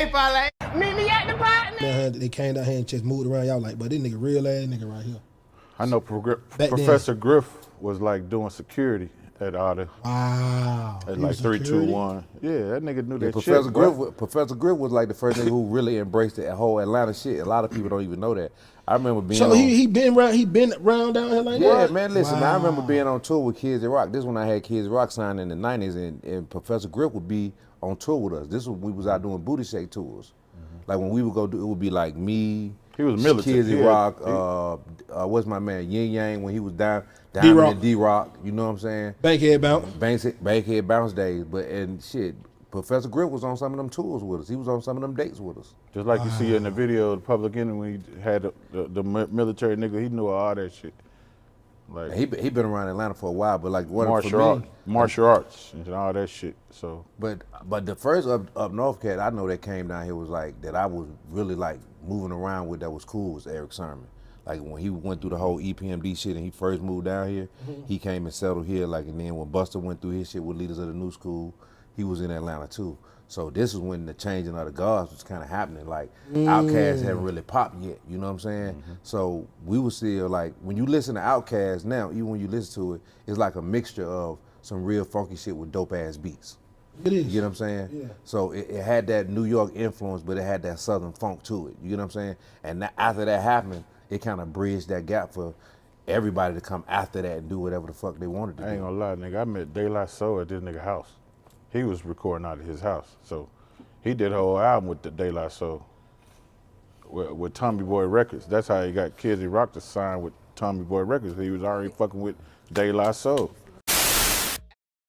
Hey, Fale, meet me at the party. They came down here and just moved around. Y'all like, but this nigga real ass nigga right here. I know Professor Griff was like doing security at all the. Wow. At like 3, 2, 1. Yeah, that nigga knew that Professor shit. Griff, Professor Griff was like the first nigga who really embraced that whole Atlanta shit. A lot of people don't even know that. I remember being. So he been around down here like that? Yeah, man. Listen, I remember being on tour with Kids That Rock. This is when I had Kids That Rock signed in the '90s, and Professor Griff would be on tour with us. This was when we was out doing booty shake tours. Like when we would go do, it would be like me. He was military. Kids That Rock. What's my man Yin Yang when he was down in D-Rock. You know what I'm saying? Bankhead Bounce. Bankhead Bounce days. But and shit, Professor Griff was on some of them tours with us. He was on some of them dates with us. Just like you see in the video, the Public Enemy, when he had the military nigga, he knew all that shit. Like he been around Atlanta for a while, but like martial arts and all that shit. So, but the first up north cat I know that came down here was like that I was really like moving around with that was cool was Eric Sermon. Like when he went through the whole EPMD shit and he first moved down here, he came and settled here. Like and then when Buster went through his shit with Leaders of the New School, he was in Atlanta too. So this is when the changing of the guards was kind of happening. Like Outkast hadn't really popped yet, you know what I'm saying? So we were still like, when you listen to Outkast now, even when you listen to it, it's like a mixture of some real funky shit with dope ass beats. It is. You know what I'm saying? Yeah. So it had that New York influence, but it had that Southern funk to it. You know what I'm saying? And after that happened, it kind of bridged that gap for everybody to come after that and do whatever the fuck they wanted to do. I ain't gonna lie, nigga. I met De La Soul at this nigga house. He was recording out of his house. So he did a whole album with the De La Soul with Tommy Boy Records. That's how he got Kids That Rock to sign with Tommy Boy Records. He was already fucking with De La Soul.